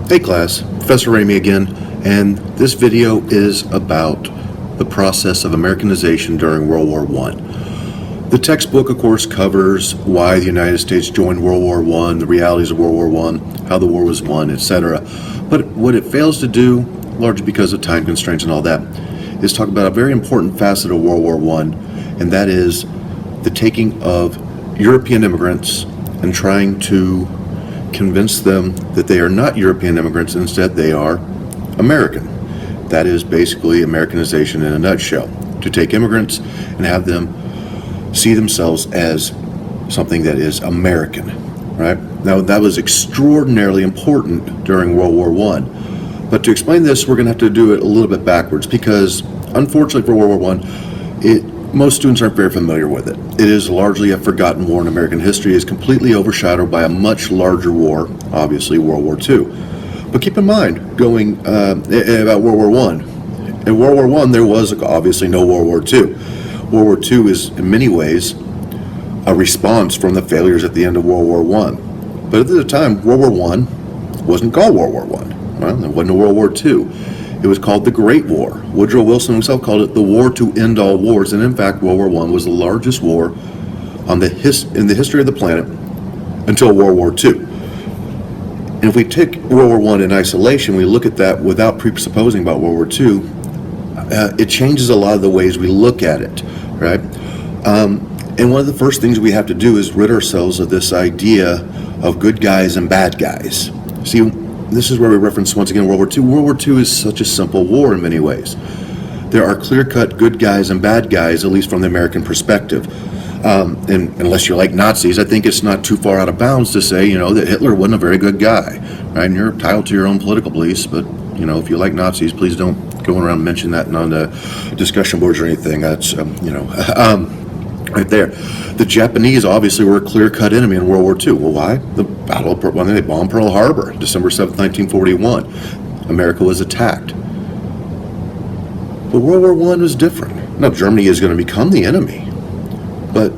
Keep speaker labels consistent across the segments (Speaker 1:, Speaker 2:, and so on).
Speaker 1: Hey class, Professor Ramey again, and this video is about the process of Americanization during World War I. The textbook, of course, covers why the United States joined World War I, the realities of World War I, how the war was won, etc. But what it fails to do, largely because of time constraints and all that, is talk about a very important facet of World War I, and that is the taking of European immigrants and trying to convince them that they are not European immigrants, instead they are American. That is basically Americanization in a nutshell, to take immigrants and have them see themselves as something that is American, right? Now that was extraordinarily important during World War I, but to explain this we're going to have to do it a little bit backwards, because unfortunately for World War I, most students aren't very familiar with it. It is largely a forgotten war in American history. It is completely overshadowed by a much larger war, obviously World War II. But keep in mind, going about World War I. In World War I, there was obviously no World War II. World War II is, in many ways, a response from the failures at the end of World War I. But at the time, World War I wasn't called World War I. Well, there wasn't a World War II. It was called the Great War. Woodrow Wilson himself called it the war to end all wars, and in fact, World War I was the largest war in the history of the planet until World War II. And if we take World War I in isolation, we look at that without presupposing about World War II, it changes a lot of the ways we look at it, right? And one of the first things we have to do is rid ourselves of this idea of good guys and bad guys. See, this is where we reference once again World War II. World War II is such a simple war in many ways. There are clear-cut good guys and bad guys, at least from the American perspective. And unless you're like Nazis, I think it's not too far out of bounds to say, that Hitler wasn't a very good guy, right? And you're entitled to your own political beliefs, but, if you like Nazis, please don't go around and mention that on the discussion boards or anything. That's, right there. The Japanese obviously were a clear-cut enemy in World War II. Well, why? The Battle of when they bombed Pearl Harbor, December 7th, 1941. America was attacked. But World War I was different. Now, Germany is going to become the enemy, but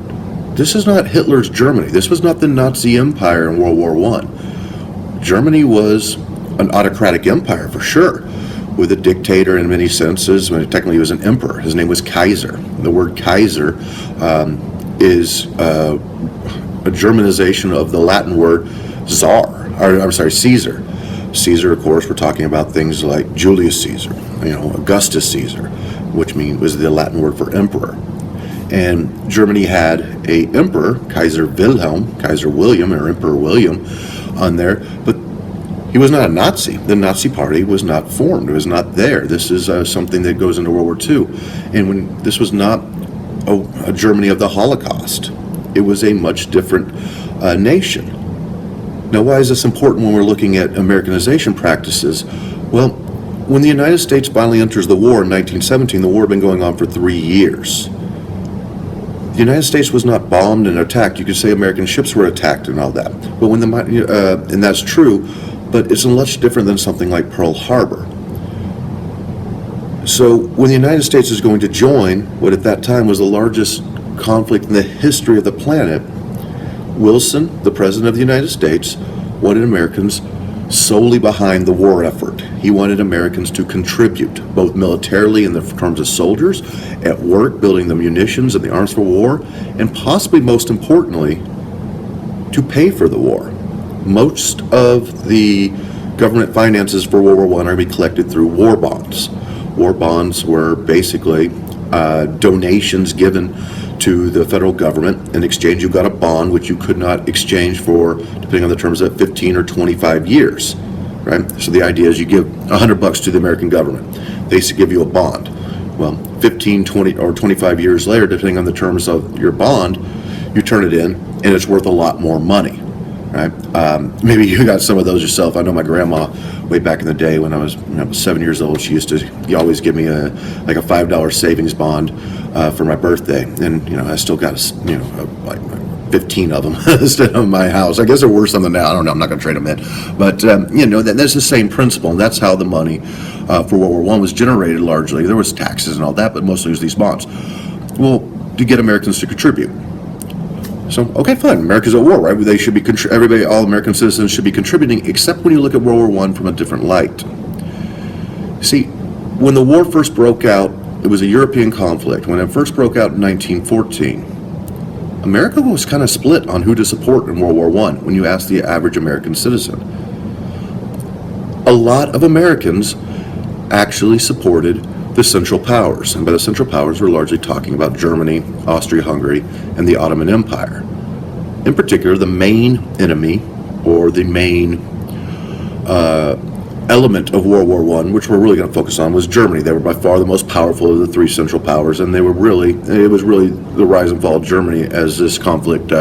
Speaker 1: this is not Hitler's Germany. This was not the Nazi Empire in World War I. Germany was an autocratic empire, for sure, with a dictator in many senses. Technically, he was an emperor. His name was Kaiser. The word Kaiser is a Germanization of the Latin word Caesar. Caesar, of course, we're talking about things like Julius Caesar, Augustus Caesar, which was the Latin word for emperor. And Germany had a emperor, Kaiser William, or Emperor William, on there, but he was not a Nazi. The Nazi Party was not formed. It was not there. This is something that goes into World War II. And this was not a Germany of the Holocaust. It was a much different nation. Now, why is this important when we're looking at Americanization practices? Well, when the United States finally enters the war in 1917, the war had been going on for 3 years. The United States was not bombed and attacked. You could say American ships were attacked and all that. But and that's true, but it's much different than something like Pearl Harbor. So when the United States is going to join what at that time was the largest conflict in the history of the planet, Wilson, the President of the United States, wanted Americans solely behind the war effort. He wanted Americans to contribute, both militarily in the terms of soldiers, at work, building the munitions and the arms for war, and possibly most importantly, to pay for the war. Most of the government finances for World War I are going to be collected through war bonds. War bonds were basically donations given to the federal government. In exchange, you got a bond which you could not exchange for, depending on the terms, of 15 or 25 years, right? So the idea is you give $100 to the American government. They give you a bond. Well, 15, 20, or 25 years later, depending on the terms of your bond, you turn it in, and it's worth a lot more money. Right? Maybe you got some of those yourself. I know my grandma, way back in the day when I was 7 years old, she used to always give me a $5 savings bond for my birthday, and I still got like 15 of them instead of my house. I guess there were some now. I don't know. I'm not going to trade them in, but that's the same principle, and that's how the money for World War I was generated largely. There was taxes and all that, but mostly it was these bonds. Well, to get Americans to contribute. So, okay, fine. America's at war, right? They should be everybody, all American citizens should be contributing, except when you look at World War I from a different light. See, when the war first broke out, it was a European conflict. When it first broke out in 1914, America was kind of split on who to support in World War I when you ask the average American citizen. A lot of Americans actually supported the Central Powers, and by the Central Powers we're largely talking about Germany, Austria-Hungary, and the Ottoman Empire. In particular, the main enemy, or the main element of World War I, which we're really going to focus on, was Germany. They were by far the most powerful of the three Central Powers, and it was really the rise and fall of Germany as this conflict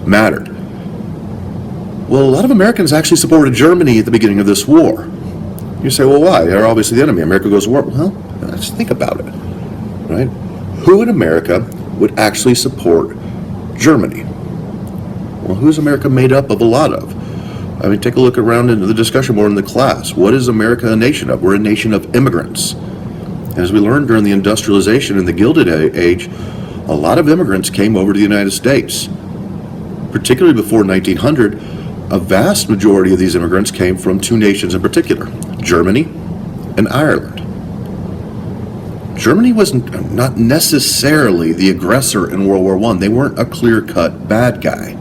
Speaker 1: mattered. Well, a lot of Americans actually supported Germany at the beginning of this war. You say, well, why? They're obviously the enemy. America goes to war. Well, let's think about it, right? Who in America would actually support Germany? Well, who's America made up of a lot of? I mean, take a look around into the discussion board in the class. What is America a nation of? We're a nation of immigrants. As we learned during the industrialization and the Gilded Age, a lot of immigrants came over to the United States. Particularly before 1900, a vast majority of these immigrants came from two nations in particular, Germany and Ireland. Germany was not necessarily the aggressor in World War I. They weren't a clear-cut bad guy.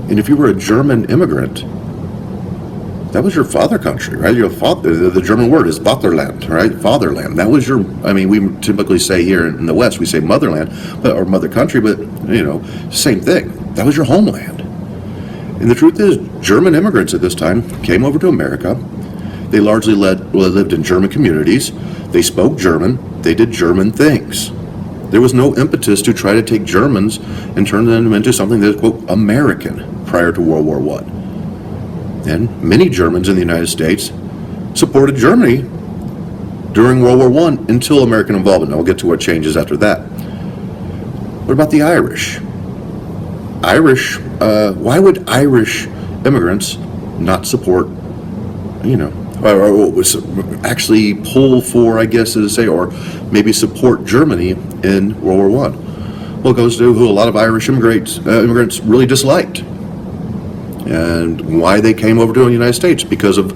Speaker 1: And if you were a German immigrant, that was your father country, right? Your father, the German word is Vaterland, right? Fatherland. That was your, I mean, we typically say here in the West, we say motherland, or mother country, but, same thing. That was your homeland. And the truth is, German immigrants at this time came over to America. They largely lived in German communities. They spoke German. They did German things. There was no impetus to try to take Germans and turn them into something that is, quote, American prior to World War I. And many Germans in the United States supported Germany during World War I until American involvement. I'll get to what changes after that. What about the Irish? Why would Irish immigrants not support, or actually pull for, I guess to say, or maybe support Germany in World War I? Well, it goes to who a lot of Irish immigrants really disliked, and why they came over to the United States, because of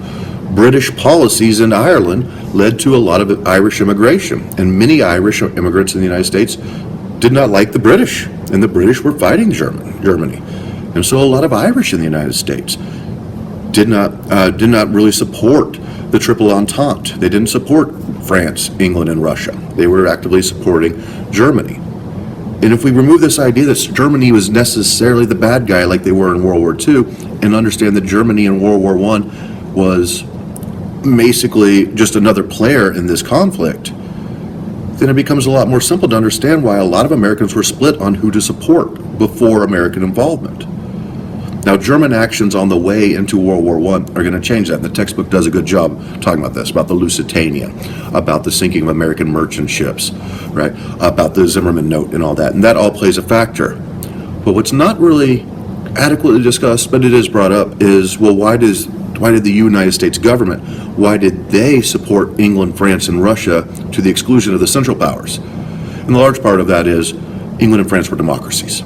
Speaker 1: British policies in Ireland led to a lot of Irish immigration, and many Irish immigrants in the United States did not like the British, and the British were fighting Germany, and so a lot of Irish in the United States did not really support the Triple Entente. They didn't support France, England, and Russia. They were actively supporting Germany. And if we remove this idea that Germany was necessarily the bad guy like they were in World War II, and understand that Germany in World War I was basically just another player in this conflict, then it becomes a lot more simple to understand why a lot of Americans were split on who to support before American involvement. Now, German actions on the way into World War I are going to change that. And the textbook does a good job talking about this, about the Lusitania, about the sinking of American merchant ships, right? About the Zimmerman Note and all that. And that all plays a factor. But what's not really adequately discussed, but it is brought up, is, well, why did the United States government, why did they support England, France, and Russia to the exclusion of the Central Powers? And the large part of that is England and France were democracies.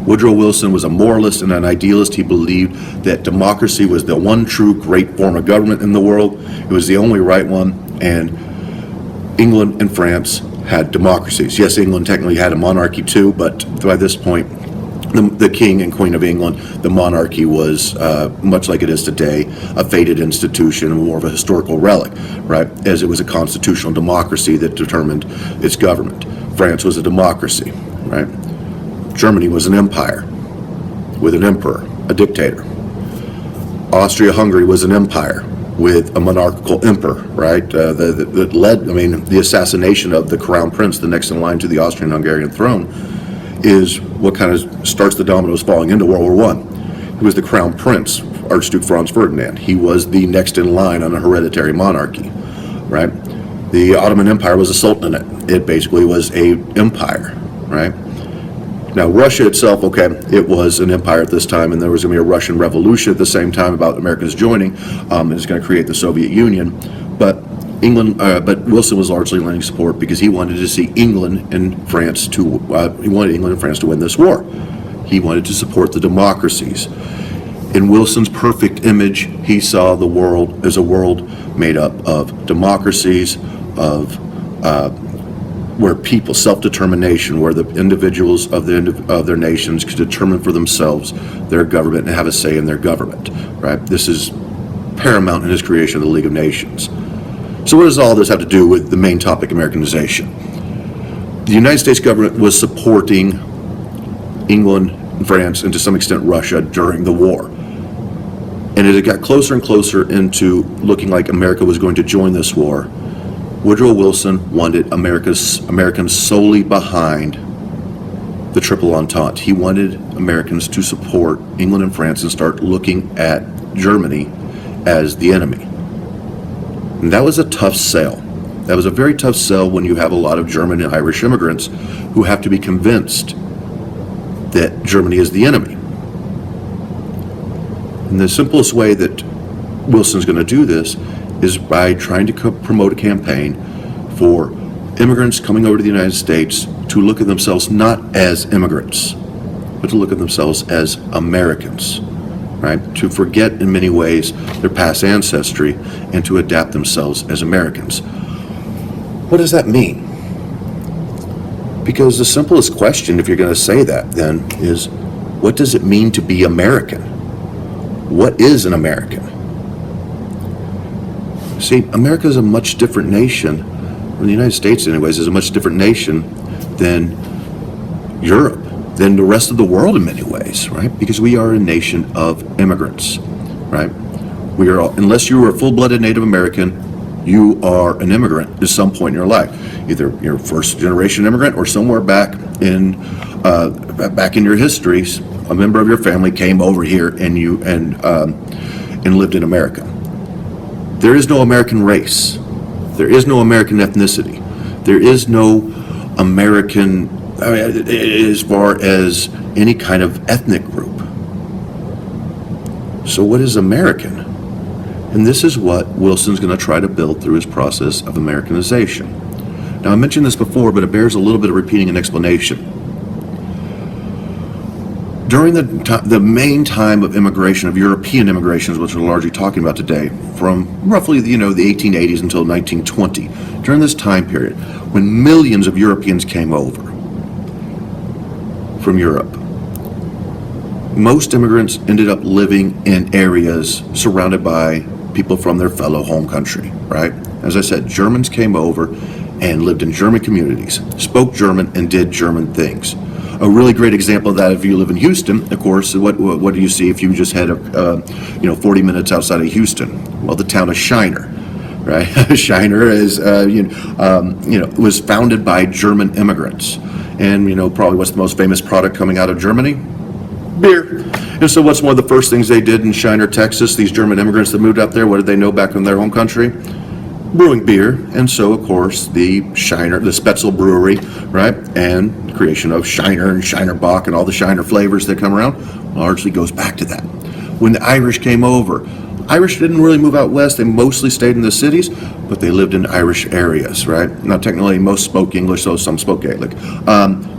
Speaker 1: Woodrow Wilson was a moralist and an idealist. He believed that democracy was the one true great form of government in the world. It was the only right one, and England and France had democracies. Yes, England technically had a monarchy too, but by this point, the King and Queen of England, the monarchy was, much like it is today, a faded institution, more of a historical relic, right? As it was a constitutional democracy that determined its government. France was a democracy, right? Germany was an empire with an emperor, a dictator. Austria-Hungary was an empire with a monarchical emperor, right? That led, the assassination of the crown prince, the next in line to the Austrian-Hungarian throne, is what kind of starts the dominoes falling into World War I. He was the crown prince, Archduke Franz Ferdinand. He was the next in line on a hereditary monarchy, right? The Ottoman Empire was a sultanate. It basically was an empire, right? Now, Russia itself, it was an empire at this time, and there was going to be a Russian Revolution at the same time about Americans joining, and it's going to create the Soviet Union. But England, but Wilson was largely lending support because he wanted to see England and France to win this war. He wanted to support the democracies. In Wilson's perfect image, he saw the world as a world made up of democracies, of where people, self-determination, where the individuals of their nations could determine for themselves their government and have a say in their government. Right? This is paramount in his creation of the League of Nations. So what does all this have to do with the main topic, Americanization? The United States government was supporting England, France, and to some extent Russia during the war. And as it got closer and closer into looking like America was going to join this war, Woodrow Wilson wanted Americans solely behind the Triple Entente. He wanted Americans to support England and France and start looking at Germany as the enemy. And that was a tough sell. That was a very tough sell when you have a lot of German and Irish immigrants who have to be convinced that Germany is the enemy. And the simplest way that Wilson's going to do this is by trying to promote a campaign for immigrants coming over to the United States to look at themselves not as immigrants, but to look at themselves as Americans, right? To forget in many ways their past ancestry and to adapt themselves as Americans. What does that mean? Because the simplest question, if you're going to say that, then is, what does it mean to be American? What is an American? See, America is a much different nation, or the United States anyways, is a much different nation than Europe, than the rest of the world in many ways, right? Because we are a nation of immigrants, right? We are, unless you are a full-blooded Native American, you are an immigrant at some point in your life. Either you're a first-generation immigrant or somewhere back in your histories, a member of your family came over here and lived in America. There is no American race. There is no American ethnicity. There is no American, as far as any kind of ethnic group. So what is American? And this is what Wilson's going to try to build through his process of Americanization. Now, I mentioned this before, but it bears a little bit of repeating and explanation. During the main time of immigration, of European immigrations, which we're largely talking about today, from roughly the 1880s until 1920, during this time period, when millions of Europeans came over from Europe, most immigrants ended up living in areas surrounded by people from their fellow home country, right? As I said, Germans came over and lived in German communities, spoke German, and did German things. A really great example of that, if you live in Houston, of course, what do you see if you just head 40 minutes outside of Houston? Well, the town of Shiner, right? Shiner is was founded by German immigrants, and probably what's the most famous product coming out of Germany? Beer. And so what's one of the first things they did in Shiner, Texas? These German immigrants that moved up there, what did they know back in their home country? Brewing beer. And so, of course, the Spetzel Brewery, right, and the creation of Shiner and Shiner Bock and all the Shiner flavors that come around largely goes back to that. When the Irish came over, Irish didn't really move out west. They mostly stayed in the cities, but they lived in Irish areas, right? Now, technically, most spoke English, though some spoke Gaelic.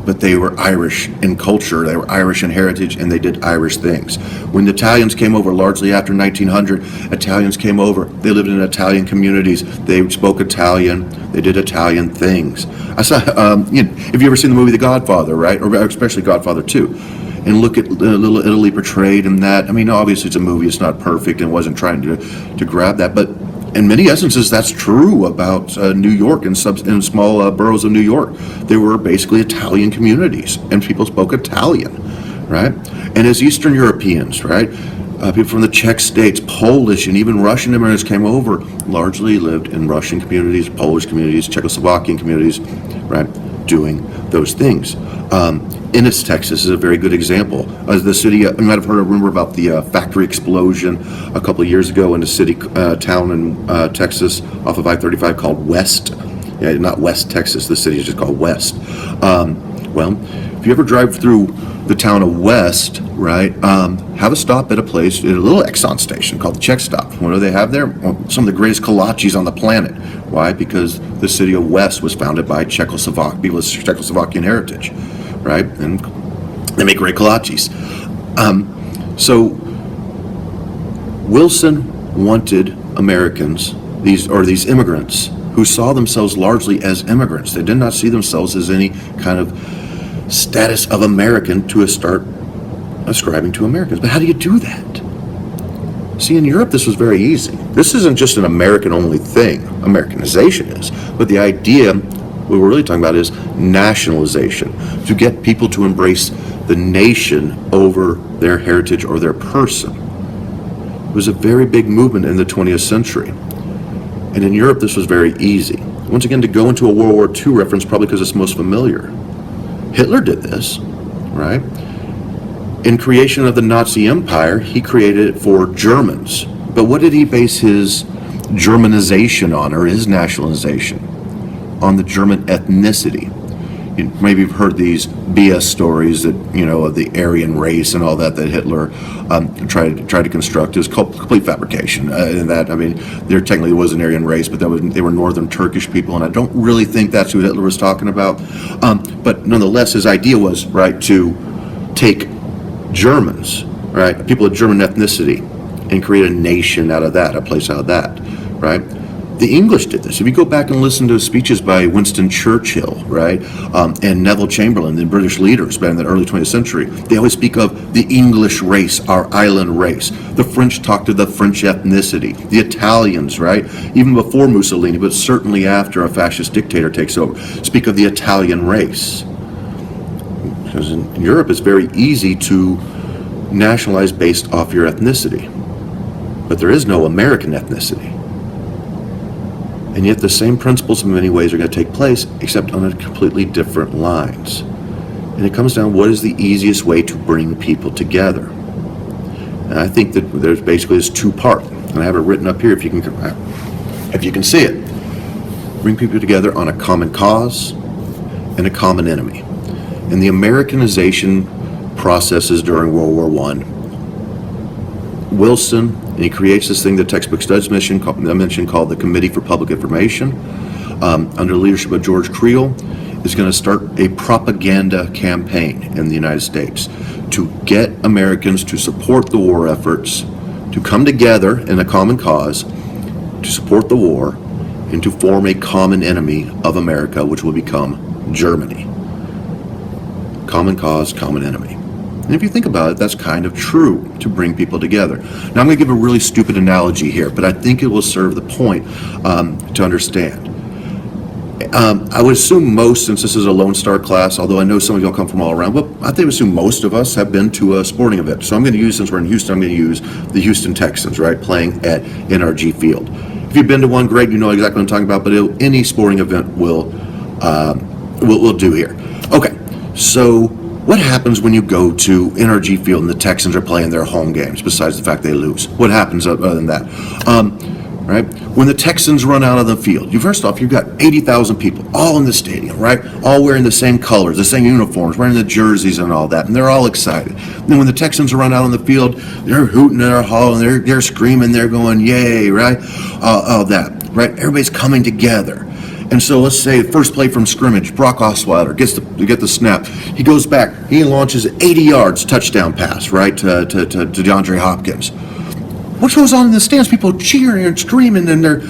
Speaker 1: But they were Irish in culture, they were Irish in heritage, and they did Irish things. When the Italians came over, largely after 1900, Italians came over. They lived in Italian communities. They spoke Italian. They did Italian things. I saw, have you ever seen the movie The Godfather, right? Or especially Godfather 2? And look at little Italy portrayed in that. I mean, obviously it's a movie, it's not perfect and wasn't trying to grab that, but in many essences that's true about New York and small boroughs of New York. They were basically Italian communities and people spoke Italian, right? And as Eastern Europeans, right, people from the Czech states, Polish, and even Russian immigrants came over, largely lived in Russian communities, Polish communities, Czechoslovakian communities, right, doing those things. Ennis, Texas is a very good example. The city, you might have heard a rumor about the factory explosion a couple of years ago in a town in Texas off of I-35 called West. Yeah, not West Texas, the city is just called West. Well, if you ever drive through the town of West, right, have a stop at a place, at a little Exxon station called the Czech Stop. What do they have there? Well, some of the greatest kolaches on the planet. Why? Because the city of West was founded by people with Czechoslovakian heritage, right? And they make great kolaches. So Wilson wanted Americans, these immigrants, who saw themselves largely as immigrants. They did not see themselves as any kind of status of American to start ascribing to Americans. But how do you do that? See, in Europe, this was very easy. This isn't just an American-only thing. Americanization is. But the idea, what we're really talking about, is nationalization, to get people to embrace the nation over their heritage or their person. It was a very big movement in the 20th century. And in Europe, this was very easy. Once again, to go into a World War II reference, probably because it's most familiar. Hitler did this, right? In creation of the Nazi Empire, he created it for Germans. But what did he base his Germanization on, or his nationalization? On the German ethnicity. Maybe you've heard these BS stories that, of the Aryan race and all that Hitler tried to construct. It was complete fabrication. And that, there technically was an Aryan race, but they were northern Turkish people, and I don't really think that's who Hitler was talking about. But nonetheless, his idea was, right, to take Germans, right, people of German ethnicity, and create a nation out of that, a place out of that, right? The English did this. If you go back and listen to speeches by Winston Churchill, right, and Neville Chamberlain, the British leaders back in the early 20th century, they always speak of the English race, our island race. The French talk to the French ethnicity. The Italians, right, even before Mussolini, but certainly after a fascist dictator takes over, speak of the Italian race. Because in Europe, it's very easy to nationalize based off your ethnicity. But there is no American ethnicity. And yet the same principles in many ways are going to take place, except on a completely different lines. And it comes down to what is the easiest way to bring people together. And I think that there's basically this two-part. And I have it written up here if you can see it. Bring people together on a common cause and a common enemy. And the Americanization processes during World War I, Wilson, and he creates this thing the textbook studies I mentioned called the Committee for Public Information, under the leadership of George Creel, is going to start a propaganda campaign in the United States to get Americans to support the war efforts, to come together in a common cause, to support the war, and to form a common enemy of America, which will become Germany. Common cause, common enemy. And if you think about it, that's kind of true to bring people together. Now, I'm going to give a really stupid analogy here, but I think it will serve the point to understand. I would assume most, since this is a Lone Star class, although I know some of you all come from all around, but I think assume most of us have been to a sporting event. So I'm going to use, since we're in Houston, I'm going to use the Houston Texans, right, playing at NRG Field. If you've been to one, great, you know exactly what I'm talking about, but any sporting event will do here. Okay, so what happens when you go to NRG Field and the Texans are playing their home games, besides the fact they lose? What happens other than that? Right? When the Texans run out of the field, first off, you've got 80,000 people all in the stadium, right? All wearing the same colors, the same uniforms, wearing the jerseys and all that, and they're all excited. And then when the Texans run out on the field, they're hooting, they're hollering, they're screaming, they're going, yay, right? All that, right? Everybody's coming together. And so let's say first play from scrimmage, Brock Osweiler gets the snap. He goes back, he launches 80 yards, touchdown pass, right, to DeAndre Hopkins. What goes on in the stands? People cheering and screaming, and they're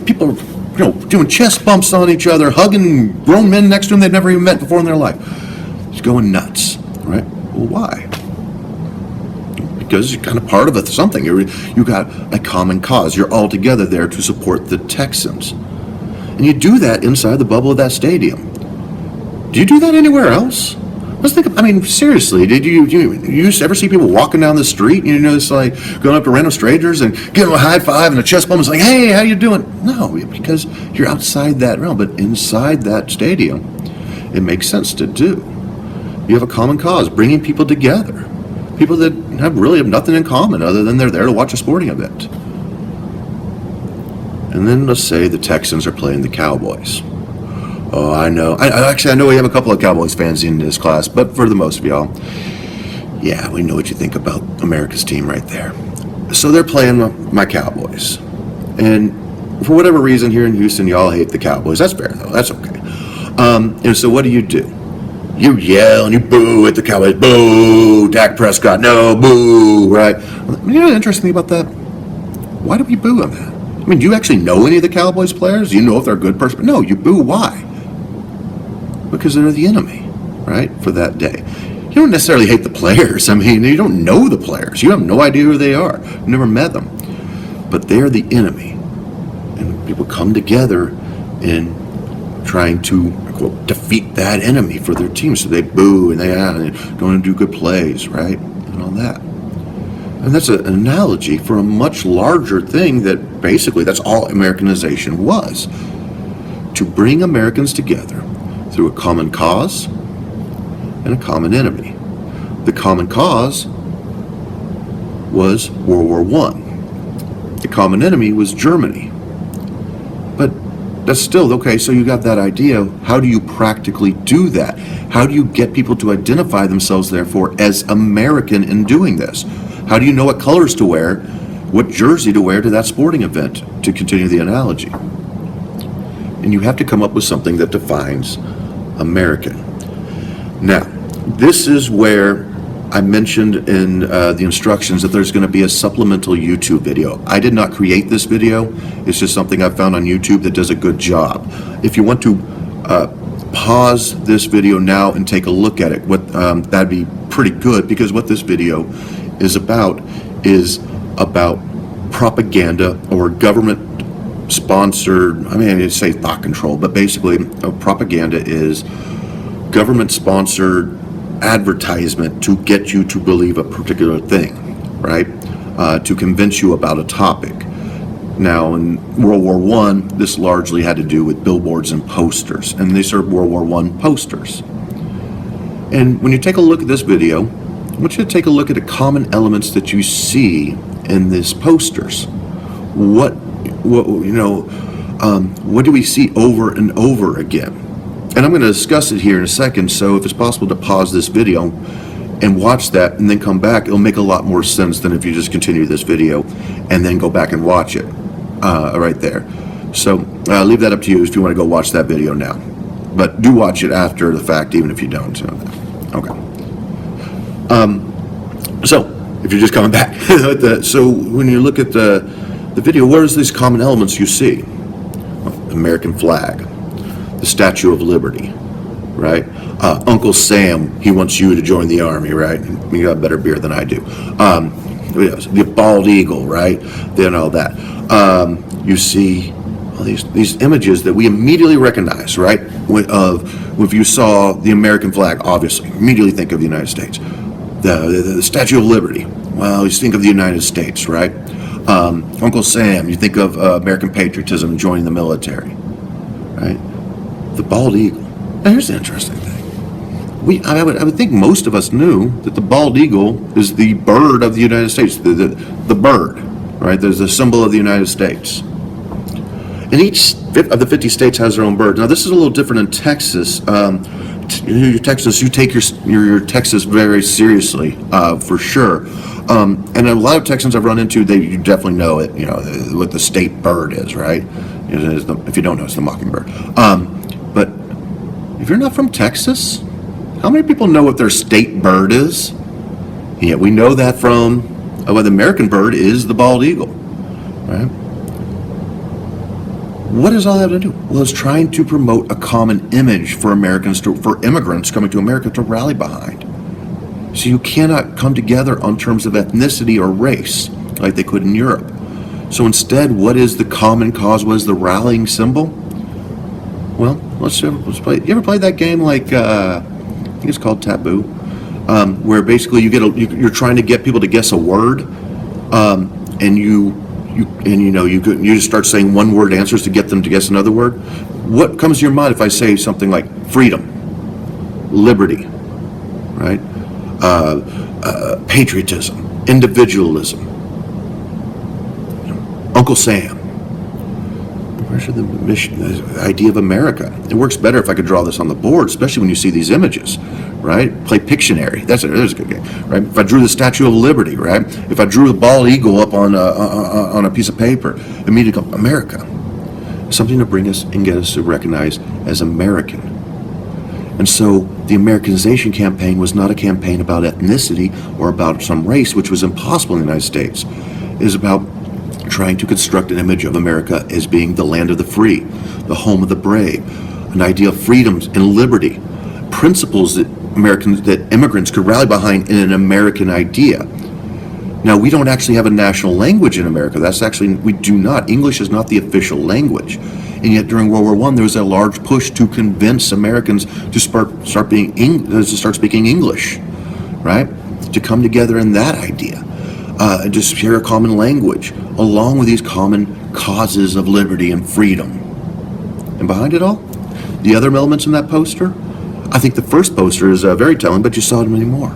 Speaker 1: people doing chest bumps on each other, hugging grown men next to them they've never even met before in their life. It's going nuts, right? Well, why? Because you're kind of part of something. You got a common cause. You're all together there to support the Texans. And you do that inside the bubble of that stadium. Do you do that anywhere else? Let's think. Seriously, did you ever see people walking down the street? It's like going up to random strangers and giving them a high five and a chest bump and saying, "Hey, how you doing?" No, because you're outside that realm. But inside that stadium, it makes sense to do. You have a common cause, bringing people together. People that really have nothing in common other than they're there to watch a sporting event. And then let's say the Texans are playing the Cowboys. Oh, I know. I know we have a couple of Cowboys fans in this class, but for the most of y'all, yeah, we know what you think about America's team right there. So they're playing my Cowboys. And for whatever reason here in Houston, y'all hate the Cowboys. That's fair, though. That's okay. And so what do? You yell and you boo at the Cowboys. Boo! Dak Prescott. No, boo! Right? You know the interesting thing about that? Why do we boo on that? I mean, do you actually know any of the Cowboys players? Do you know if they're a good person? No, you boo. Why? Because they're the enemy, right, for that day. You don't necessarily hate the players. I mean, you don't know the players. You have no idea who they are. You've never met them. But they're the enemy. And people come together in trying to, quote, defeat that enemy for their team. So they boo and they don't want to do good plays, right, and all that. And that's an analogy for a much larger thing that basically that's all Americanization was. To bring Americans together through a common cause and a common enemy. The common cause was World War I. The common enemy was Germany. But that's still, okay, so you got that idea. How do you practically do that? How do you get people to identify themselves, therefore, as American in doing this? How do you know what colors to wear, what jersey to wear to that sporting event, to continue the analogy? And you have to come up with something that defines American. Now, this is where I mentioned in the instructions that there's going to be a supplemental YouTube video. I did not create this video. It's just something I found on YouTube that does a good job. If you want to pause this video now and take a look at it, that'd be pretty good, because what this video is about propaganda or government sponsored, I mean, I didn't say thought control, but basically propaganda is government-sponsored advertisement to get you to believe a particular thing, right? To convince you about a topic. Now, in World War I, this largely had to do with billboards and posters, and they served World War I posters. And when you take a look at this video, I want you to take a look at the common elements that you see in these posters. What do we see over and over again? And I'm going to discuss it here in a second, so if it's possible to pause this video and watch that and then come back, it'll make a lot more sense than if you just continue this video and then go back and watch it right there. So leave that up to you if you want to go watch that video now. But do watch it after the fact, even if you don't. Okay. So, if you're just coming back. So when you look at the video, what are these common elements you see? American flag, the Statue of Liberty, right? Uncle Sam, he wants you to join the army, right? You got better beer than I do. The bald eagle, right? Then all that. You see all these images that we immediately recognize, right? If you saw the American flag, obviously, immediately think of the United States. The Statue of Liberty, well, you think of the United States, right? Uncle Sam, you think of American patriotism and joining the military, right? The bald eagle. Now, here's the interesting thing. I would think most of us knew that the bald eagle is the bird of the United States, the bird, right? There's a symbol of the United States. And each of the 50 states has their own bird. Now, this is a little different in Texas. You're Texas, you take your Texas very seriously, for sure. And a lot of Texans I've run into, you definitely know it, what the state bird is, right? If you don't know, it's the mockingbird. But if you're not from Texas, how many people know what their state bird is? Yeah, we know that from, the American bird is the bald eagle, right? What does all that have to do? Well, it's trying to promote a common image for immigrants coming to America to rally behind. So you cannot come together on terms of ethnicity or race like they could in Europe. So instead, what is the common cause? What is the rallying symbol? Well, let's play. You ever played that game like I think it's called Taboo, where basically you're trying to get people to guess a word, and you just start saying one-word answers to get them to guess another word. What comes to your mind if I say something like freedom, liberty, right? Patriotism, individualism, Uncle Sam. Measure the mission, the idea of America. It works better if I could draw this on the board, especially when you see these images, right? Play Pictionary. There's a good game, right? If I drew the Statue of Liberty, right? If I drew the bald eagle up on a piece of paper, immediately go, America. Something to bring us and get us to recognize as American. And so the Americanization campaign was not a campaign about ethnicity or about some race, which was impossible in the United States. It is about trying to construct an image of America as being the land of the free, the home of the brave, an idea of freedoms and liberty, principles that immigrants could rally behind in an American idea. Now, we don't actually have a national language in America. We do not. English is not the official language. And yet during World War I, there was a large push to convince Americans to start speaking English, right? To come together in that idea. And just share a common language, along with these common causes of liberty and freedom. And behind it all, the other elements in that poster, I think the first poster is very telling, but you saw it many more.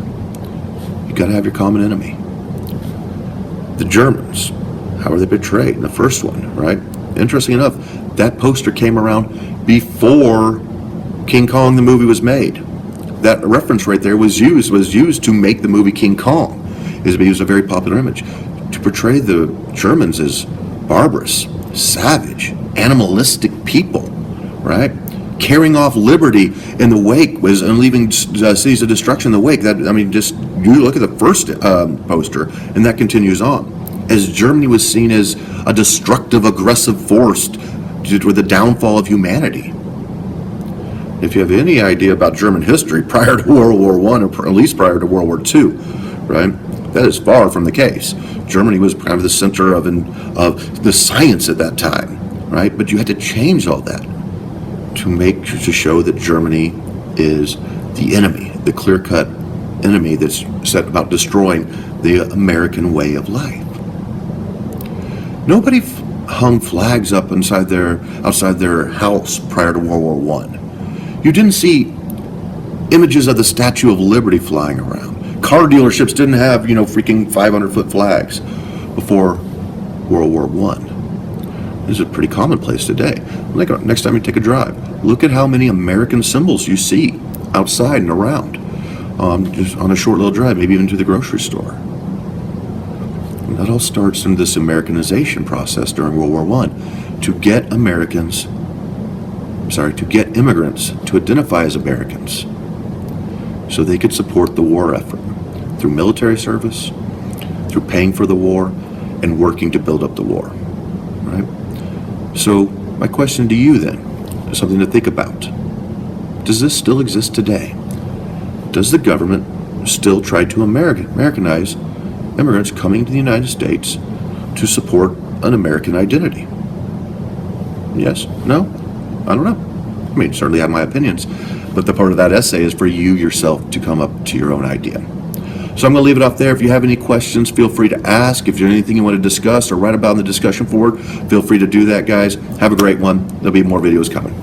Speaker 1: You got to have your common enemy. The Germans, how were they betrayed in the first one, right? Interesting enough, that poster came around before King Kong the movie was made. That reference right there was used to make the movie King Kong. It was a very popular image to portray the Germans as barbarous, savage, animalistic people, right? Carrying off liberty in the wake and leaving cities of destruction in the wake. Just you look at the first poster, and that continues on. As Germany was seen as a destructive, aggressive force with the downfall of humanity. If you have any idea about German history prior to World War I, or at least prior to World War II, right? That is far from the case. Germany was kind of the center of the science at that time, right? But you had to change all that to show that Germany is the enemy, the clear-cut enemy that's set about destroying the American way of life. Nobody hung flags up outside their house prior to World War I. You didn't see images of the Statue of Liberty flying around. Car dealerships didn't have, freaking 500-foot flags before World War I. This is pretty commonplace today. Next time you take a drive, look at how many American symbols you see outside and around, just on a short little drive, maybe even to the grocery store. And that all starts in this Americanization process during World War I to get immigrants to identify as Americans so they could support the war effort through military service, through paying for the war, and working to build up the war, right? So my question to you then is something to think about. Does this still exist today? Does the government still try to Americanize immigrants coming to the United States to support an American identity? Yes? No? I don't know. Certainly I have my opinions, but the part of that essay is for you yourself to come up to your own idea. So I'm going to leave it off there. If you have any questions, feel free to ask. If there's anything you want to discuss or write about in the discussion board, feel free to do that, guys. Have a great one. There'll be more videos coming.